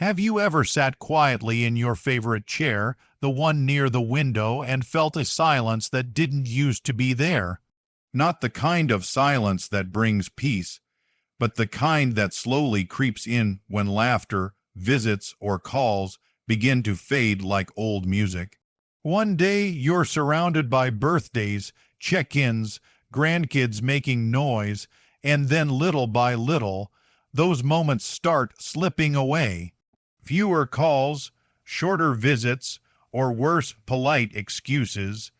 Have you ever sat quietly in your favorite chair, the one near the window, and felt a silence that didn't used to be there? Not the kind of silence that brings peace, but the kind that slowly creeps in when laughter, visits, or calls begin to fade like old music. One day you're surrounded by birthdays, check-ins, grandkids making noise, and then little by little, those moments start slipping away. Fewer calls, shorter visits, or worse, polite excuses.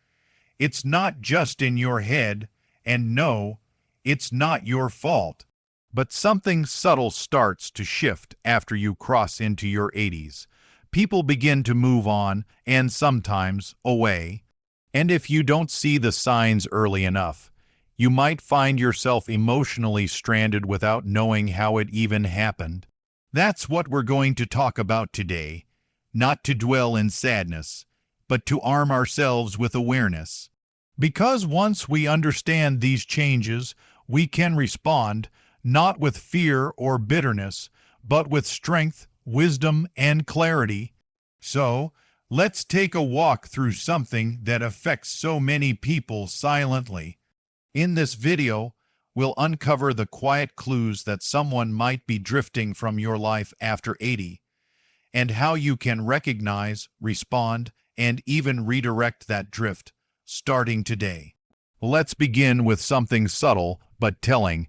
It's not just in your head, and no, it's not your fault. But something subtle starts to shift after you cross into your 80s. People begin to move on, and sometimes away. And if you don't see the signs early enough, you might find yourself emotionally stranded without knowing how it even happened. That's what we're going to talk about today. Not to dwell in sadness, but to arm ourselves with awareness. Because once we understand these changes, we can respond, not with fear or bitterness, but with strength, wisdom, and clarity. So, let's take a walk through something that affects so many people silently. In this video, we'll uncover the quiet clues that someone might be drifting from your life after 80, and how you can recognize, respond, and even redirect that drift, starting today. Let's begin with something subtle but telling.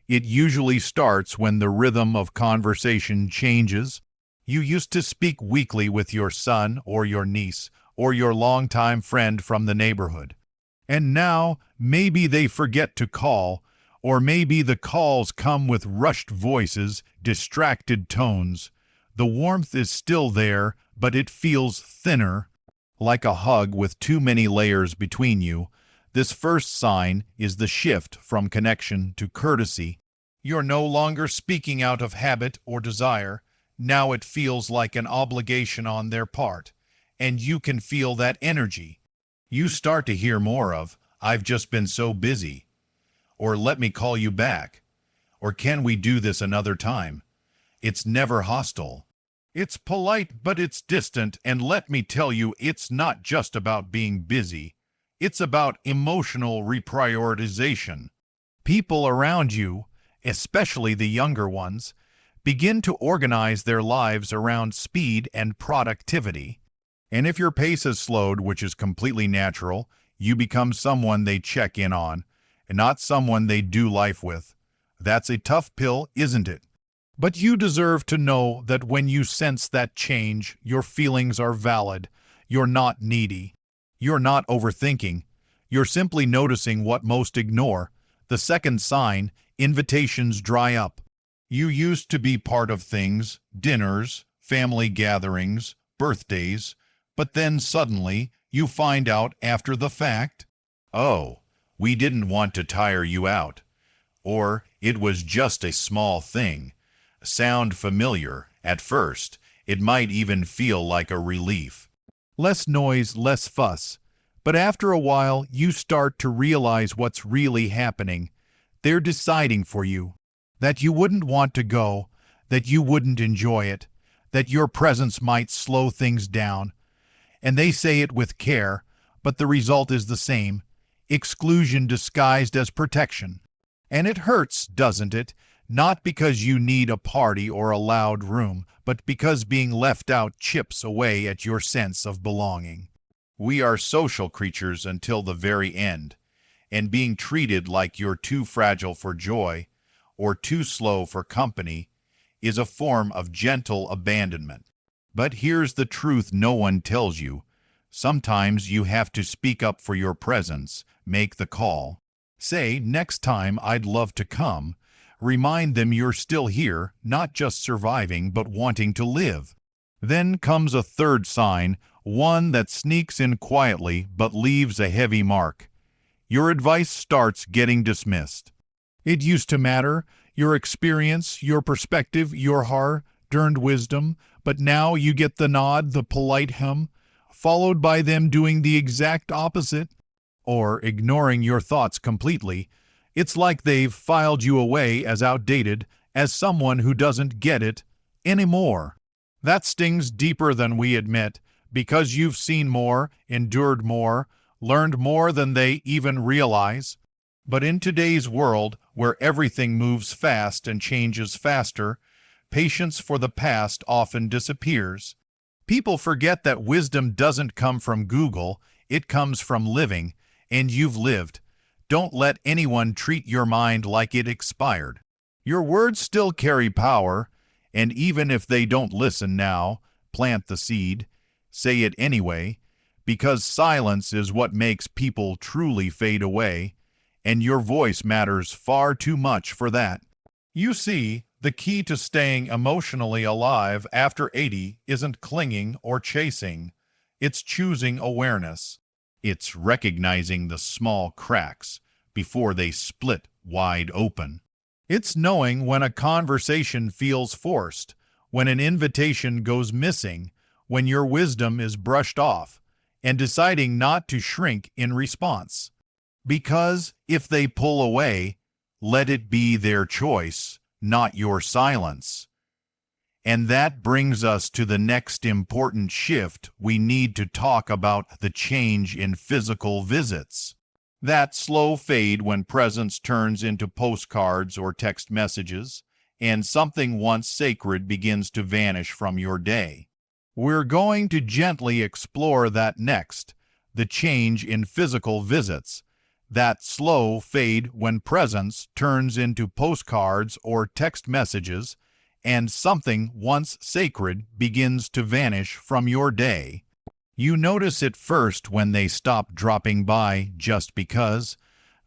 It usually starts when the rhythm of conversation changes. You used to speak weekly with your son or your niece or your longtime friend from the neighborhood. And now, maybe they forget to call, or maybe the calls come with rushed voices, distracted tones. The warmth is still there, but it feels thinner, like a hug with too many layers between you. This first sign is the shift from connection to courtesy. You're no longer speaking out of habit or desire. Now it feels like an obligation on their part, and you can feel that energy. You start to hear more of, "I've just been so busy," or "let me call you back," or "can we do this another time?" It's never hostile. It's polite, but it's distant, and let me tell you, it's not just about being busy. It's about emotional reprioritization. People around you, especially the younger ones, begin to organize their lives around speed and productivity. And if your pace has slowed, which is completely natural, you become someone they check in on, and not someone they do life with. That's a tough pill, isn't it? But you deserve to know that when you sense that change, your feelings are valid. You're not needy. You're not overthinking. You're simply noticing what most ignore. The second sign, invitations dry up. You used to be part of things, dinners, family gatherings, birthdays, but then suddenly you find out after the fact, "Oh, we didn't want to tire you out," or "it was just a small thing." Sound familiar at first. It might even feel like a relief. Less noise, less fuss. But after a while, you start to realize what's really happening. They're deciding for you. That you wouldn't want to go, that you wouldn't enjoy it, that your presence might slow things down. And they say it with care, but the result is the same. Exclusion disguised as protection. And it hurts, doesn't it? Not because you need a party or a loud room, but because being left out chips away at your sense of belonging. We are social creatures until the very end, and being treated like you're too fragile for joy or too slow for company is a form of gentle abandonment. But here's the truth no one tells you. Sometimes you have to speak up for your presence, make the call. Say, "Next time I'd love to come." Remind them you're still here, not just surviving, but wanting to live. Then comes a third sign, one that sneaks in quietly but leaves a heavy mark. Your advice starts getting dismissed. It used to matter, your experience, your perspective, your hard-earned wisdom, but now you get the nod, the polite hum, followed by them doing the exact opposite, or ignoring your thoughts completely. It's like they've filed you away as outdated, as someone who doesn't get it anymore. That stings deeper than we admit, because you've seen more, endured more, learned more than they even realize. But in today's world, where everything moves fast and changes faster, patience for the past often disappears. People forget that wisdom doesn't come from Google, it comes from living, and you've lived. Don't let anyone treat your mind like it expired. Your words still carry power, and even if they don't listen now, plant the seed, say it anyway, because silence is what makes people truly fade away, and your voice matters far too much for that. You see, the key to staying emotionally alive after 80 isn't clinging or chasing. It's choosing awareness. It's recognizing the small cracks before they split wide open. It's knowing when a conversation feels forced, when an invitation goes missing, when your wisdom is brushed off, and deciding not to shrink in response. Because if they pull away, let it be their choice, not your silence. And that brings us to the next important shift. We need to talk about the change in physical visits. That slow fade when presence turns into postcards or text messages, and something once sacred begins to vanish from your day. We're going to gently explore that next, the change in physical visits. That slow fade when presence turns into postcards or text messages, and something once sacred begins to vanish from your day. You notice it first when they stop dropping by just because.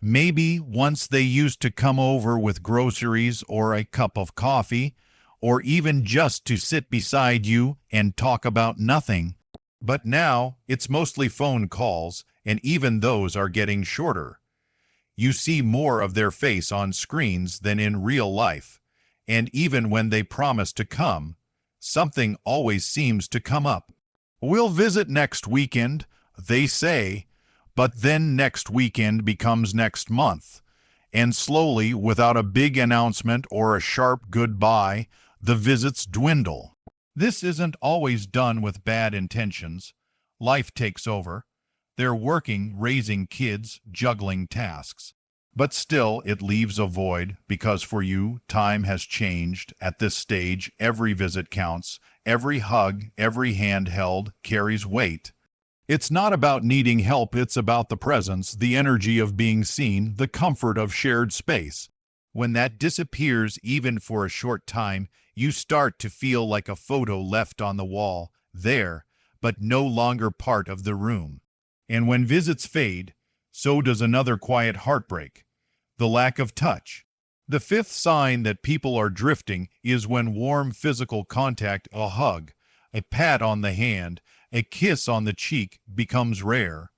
Maybe once they used to come over with groceries or a cup of coffee, or even just to sit beside you and talk about nothing. But now it's mostly phone calls, and even those are getting shorter. You see more of their face on screens than in real life, and even when they promise to come, something always seems to come up. We'll visit next weekend, they say, but then next weekend becomes next month, and slowly, without a big announcement or a sharp goodbye, the visits dwindle. This isn't always done with bad intentions. Life takes over. They're working, raising kids, juggling tasks. But still, it leaves a void because for you, time has changed. At this stage, every visit counts. Every hug, every hand held carries weight. It's not about needing help, it's about the presence, the energy of being seen, the comfort of shared space. When that disappears, even for a short time, you start to feel like a photo left on the wall, there, but no longer part of the room. And when visits fade, so does another quiet heartbreak, the lack of touch. The fifth sign that people are drifting is when warm physical contact, a hug, a pat on the hand, a kiss on the cheek becomes rare.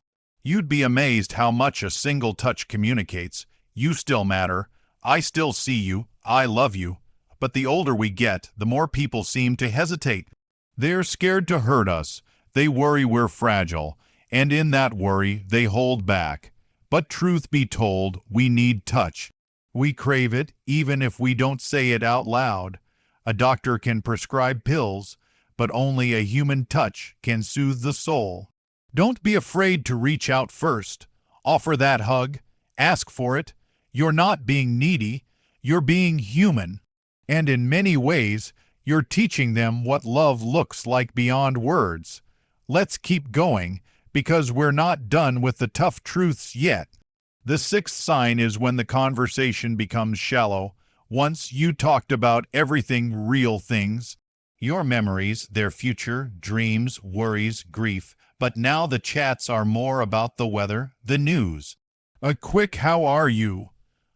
You'd be amazed how much a single touch communicates. You still matter. I still see you. I love you. But the older we get, the more people seem to hesitate. They're scared to hurt us. They worry we're fragile. And in that worry, they hold back. But truth be told, we need touch. We crave it, even if we don't say it out loud. A doctor can prescribe pills, but only a human touch can soothe the soul. Don't be afraid to reach out first. Offer that hug. Ask for it. You're not being needy. You're being human. And in many ways, you're teaching them what love looks like beyond words. Let's keep going, because we're not done with the tough truths yet. The sixth sign is when the conversation becomes shallow. Once you talked about everything, real things, your memories, their future, dreams, worries, grief, but now the chats are more about the weather, the news. A quick "how are you?"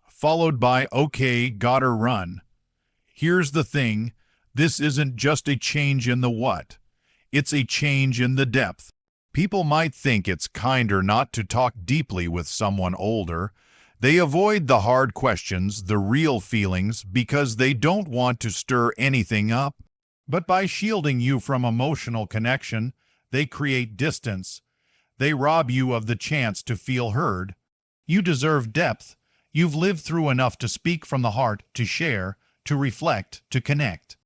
followed by "okay, gotta run." Here's the thing, this isn't just a change in the what. It's a change in the depth. People might think it's kinder not to talk deeply with someone older. They avoid the hard questions, the real feelings, because they don't want to stir anything up. But by shielding you from emotional connection, they create distance. They rob you of the chance to feel heard. You deserve depth. You've lived through enough to speak from the heart, to share, to reflect, to connect.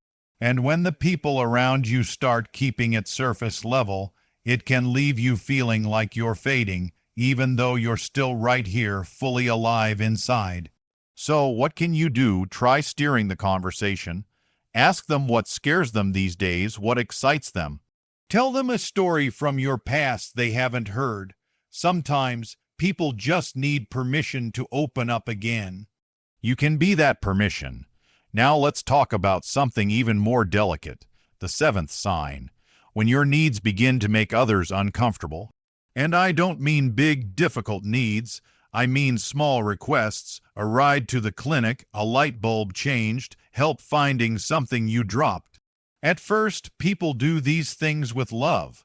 And when the people around you start keeping it surface level, it can leave you feeling like you're fading, even though you're still right here, fully alive inside. So, what can you do? Try steering the conversation. Ask them what scares them these days, what excites them. Tell them a story from your past they haven't heard. Sometimes people just need permission to open up again. You can be that permission. Now let's talk about something even more delicate, the seventh sign, when your needs begin to make others uncomfortable. And I don't mean big, difficult needs. I mean small requests, a ride to the clinic, a light bulb changed, help finding something you dropped. At first, people do these things with love,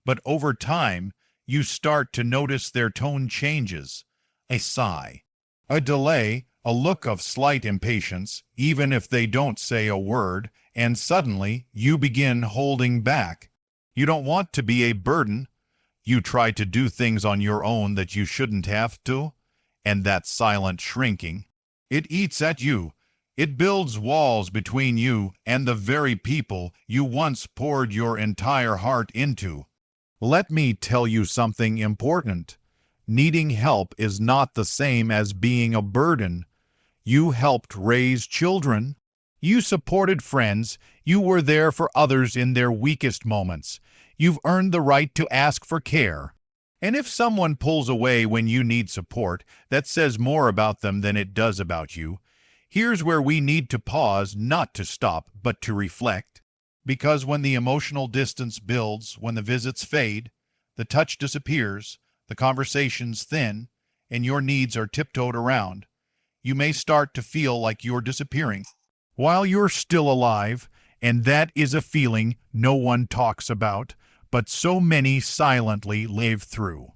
but over time, you start to notice their tone changes. A sigh, a delay, a look of slight impatience, even if they don't say a word, and suddenly you begin holding back. You don't want to be a burden. You try to do things on your own that you shouldn't have to, and that silent shrinking, it eats at you. It builds walls between you and the very people you once poured your entire heart into. Let me tell you something important. Needing help is not the same as being a burden. You helped raise children. You supported friends. You were there for others in their weakest moments. You've earned the right to ask for care. And if someone pulls away when you need support, that says more about them than it does about you. Here's where we need to pause, not to stop, but to reflect. Because when the emotional distance builds, when the visits fade, the touch disappears, the conversations thin, and your needs are tiptoed around, you may start to feel like you're disappearing while you're still alive, and that is a feeling no one talks about, but so many silently live through.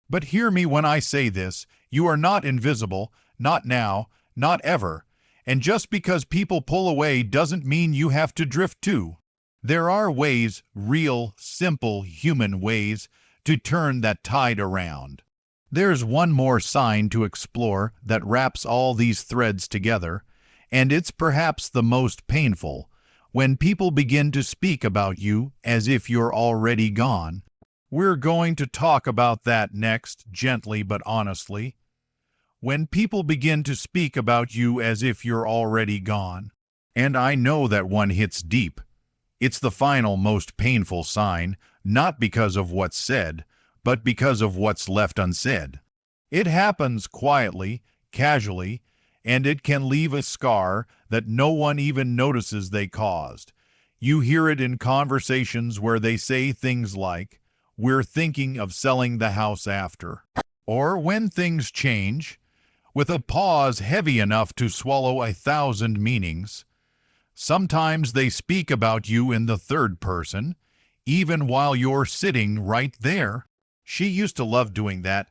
But hear me when I say this, you are not invisible, not now, not ever, and just because people pull away doesn't mean you have to drift too. There are ways, real, simple, human ways, to turn that tide around. There's one more sign to explore that wraps all these threads together, and it's perhaps the most painful. When people begin to speak about you as if you're already gone. We're going to talk about that next, gently but honestly. When people begin to speak about you as if you're already gone. And I know that one hits deep. It's the final, most painful sign, not because of what's said, but because of what's left unsaid. It happens quietly, casually, and it can leave a scar that no one even notices they caused. You hear it in conversations where they say things like, "We're thinking of selling the house after." Or when things change, with a pause heavy enough to swallow 1,000 meanings. Sometimes they speak about you in the third person, even while you're sitting right there. She used to love doing that,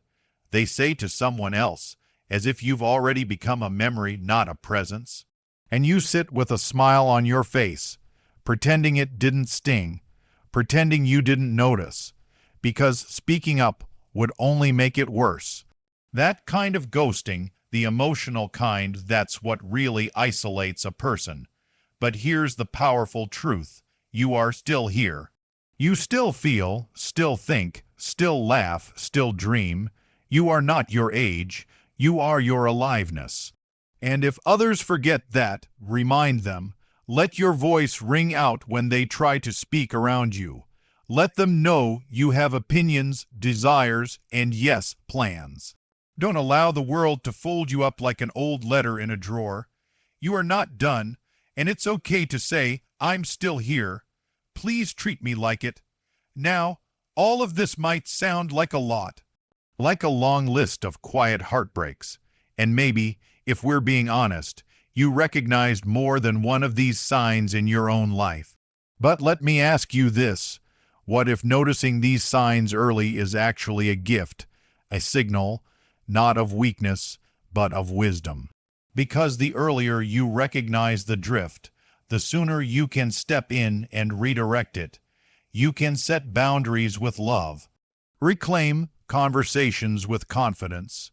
they say to someone else, as if you've already become a memory, not a presence. And you sit with a smile on your face, pretending it didn't sting, pretending you didn't notice, because speaking up would only make it worse. That kind of ghosting, the emotional kind, that's what really isolates a person. But here's the powerful truth. You are still here. You still feel, still think, still laugh, still dream. You are not your age. You are your aliveness. And if others forget that, remind them. Let your voice ring out when they try to speak around you. Let them know you have opinions, desires, and yes, plans. Don't allow the world to fold you up like an old letter in a drawer. You are not done, and it's okay to say, "I'm still here. Please treat me like it." Now, all of this might sound like a lot, like a long list of quiet heartbreaks, and maybe, if we're being honest, you recognized more than one of these signs in your own life. But let me ask you this. What if noticing these signs early is actually a gift, a signal, not of weakness, but of wisdom? Because the earlier you recognize the drift, the sooner you can step in and redirect it. You can set boundaries with love. Reclaim conversations with confidence.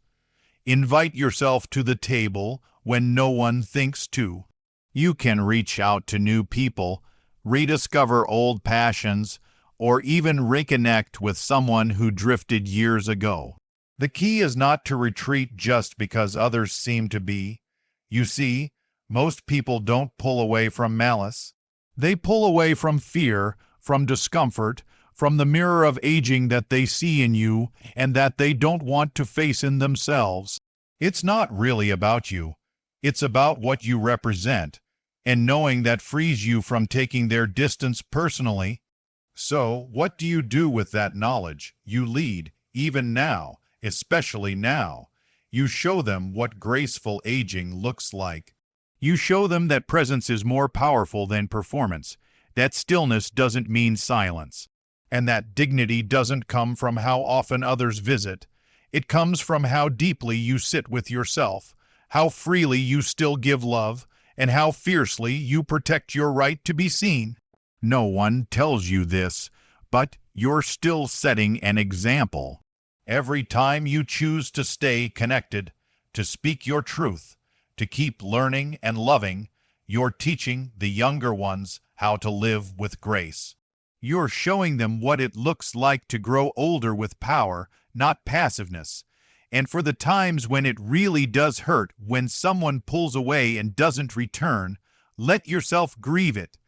Invite yourself to the table when no one thinks to. You can reach out to new people, rediscover old passions, or even reconnect with someone who drifted years ago. The key is not to retreat just because others seem to be. You see, most people don't pull away from malice. They pull away from fear, from discomfort, from the mirror of aging that they see in you and that they don't want to face in themselves. It's not really about you. It's about what you represent, and knowing that frees you from taking their distance personally. So, what do you do with that knowledge? You lead, even now, especially now. You show them what graceful aging looks like. You show them that presence is more powerful than performance, that stillness doesn't mean silence, and that dignity doesn't come from how often others visit. It comes from how deeply you sit with yourself, how freely you still give love, and how fiercely you protect your right to be seen. No one tells you this, but you're still setting an example. Every time you choose to stay connected, to speak your truth, to keep learning and loving, you're teaching the younger ones how to live with grace. You're showing them what it looks like to grow older with power, not passiveness. And for the times when it really does hurt, when someone pulls away and doesn't return, let yourself grieve it.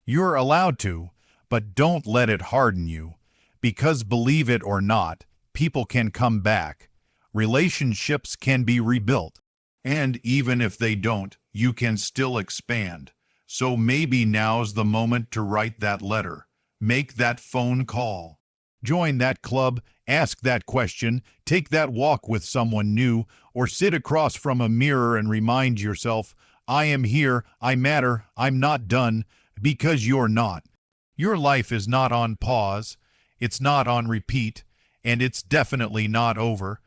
You're allowed to, but don't let it harden you. Because believe it or not, people can come back. Relationships can be rebuilt. And even if they don't, you can still expand. So maybe now's the moment to write that letter. Make that phone call. Join that club, ask that question, take that walk with someone new, or sit across from a mirror and remind yourself, I am here, I matter, I'm not done, because you're not. Your life is not on pause, it's not on repeat, and it's definitely not over.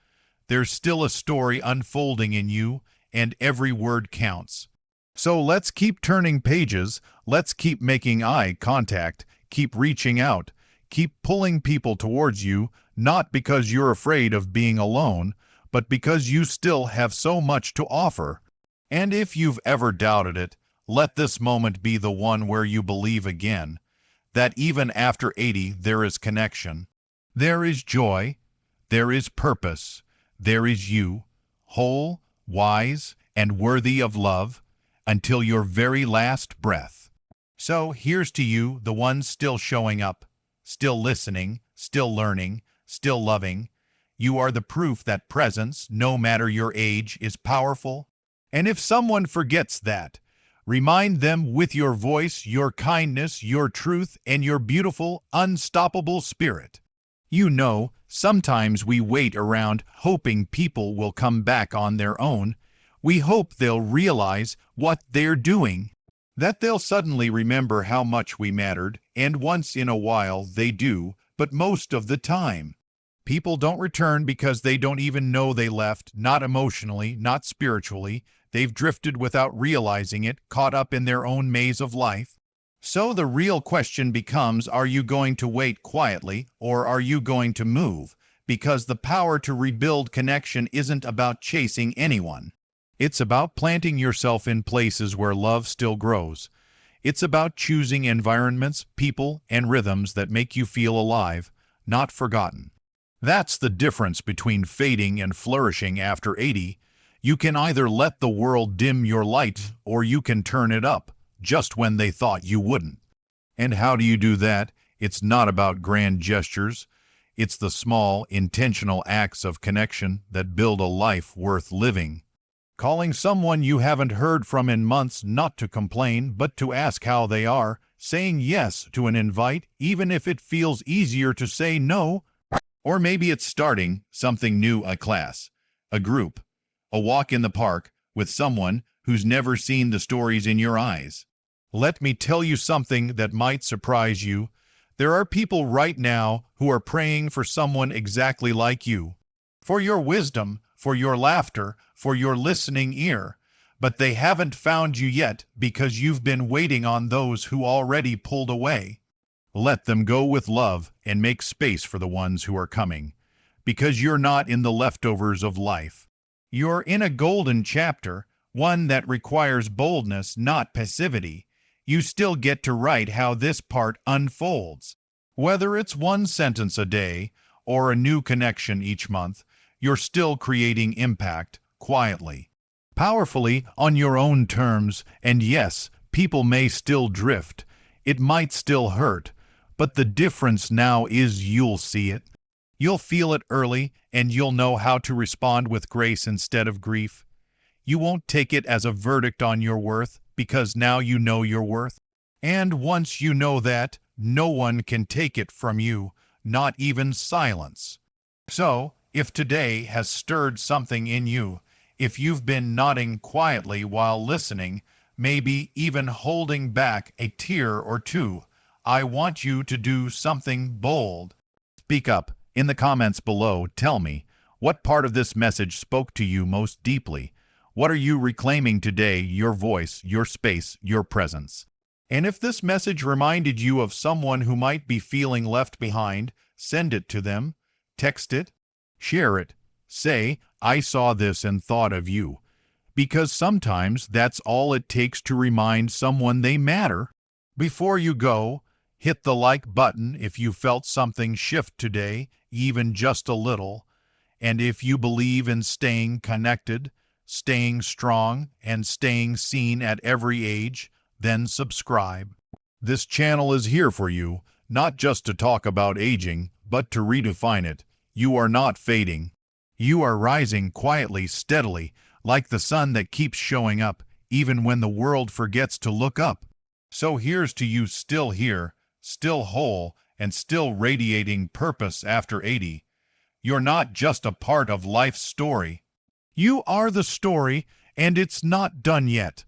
There's still a story unfolding in you, and every word counts. So let's keep turning pages, let's keep making eye contact, keep reaching out, keep pulling people towards you, not because you're afraid of being alone, but because you still have so much to offer. And if you've ever doubted it, let this moment be the one where you believe again, that even after 80 there is connection. There is joy, there is purpose, there is you, whole, wise, and worthy of love, until your very last breath. So here's to you, the ones still showing up, still listening, still learning, still loving. You are the proof that presence, no matter your age, is powerful. And if someone forgets that, remind them with your voice, your kindness, your truth, and your beautiful, unstoppable spirit. You know, sometimes we wait around hoping people will come back on their own. We hope they'll realize what they're doing, that they'll suddenly remember how much we mattered, and once in a while they do, but most of the time. People don't return because they don't even know they left, not emotionally, not spiritually. They've drifted without realizing it, caught up in their own maze of life. So the real question becomes, are you going to wait quietly, or are you going to move? Because the power to rebuild connection isn't about chasing anyone. It's about planting yourself in places where love still grows. It's about choosing environments, people, and rhythms that make you feel alive, not forgotten. That's the difference between fading and flourishing after 80. You can either let the world dim your light, or you can turn it up, just when they thought you wouldn't. And how do you do that? It's not about grand gestures. It's the small, intentional acts of connection that build a life worth living. Calling someone you haven't heard from in months, not to complain, but to ask how they are. Saying yes to an invite, even if it feels easier to say no. Or maybe it's starting something new, a class, a group, a walk in the park with someone who's never seen the stories in your eyes. Let me tell you something that might surprise you. There are people right now who are praying for someone exactly like you, for your wisdom, for your laughter, for your listening ear, but they haven't found you yet because you've been waiting on those who already pulled away. Let them go with love and make space for the ones who are coming, because you're not in the leftovers of life. You're in a golden chapter, one that requires boldness, not passivity. you still get to write how this part unfolds. Whether it's one sentence a day or a new connection each month, you're still creating impact quietly, powerfully, on your own terms. And yes, people may still drift. It might still hurt, but the difference now is you'll see it. You'll feel it early, and you'll know how to respond with grace instead of grief. You won't take it as a verdict on your worth, because now you know your worth. And once you know that, no one can take it from you, not even silence. So, if today has stirred something in you, if you've been nodding quietly while listening, maybe even holding back a tear or two, I want you to do something bold. Speak up in the comments below. Tell me, what part of this message spoke to you most deeply? What are you reclaiming today? Your voice, your space, your presence. And if this message reminded you of someone who might be feeling left behind, send it to them, text it, share it. Say, I saw this and thought of you. Because sometimes that's all it takes to remind someone they matter. Before you go, hit the like button if you felt something shift today, even just a little. And if you believe in staying connected, staying strong, and staying seen at every age, then subscribe. This channel is here for you, not just to talk about aging, but to redefine it. You are not fading. You are rising quietly, steadily, like the sun that keeps showing up, even when the world forgets to look up. So here's to you, still here, still whole, and still radiating purpose after 80. You're not just a part of life's story. You are the story, and it's not done yet.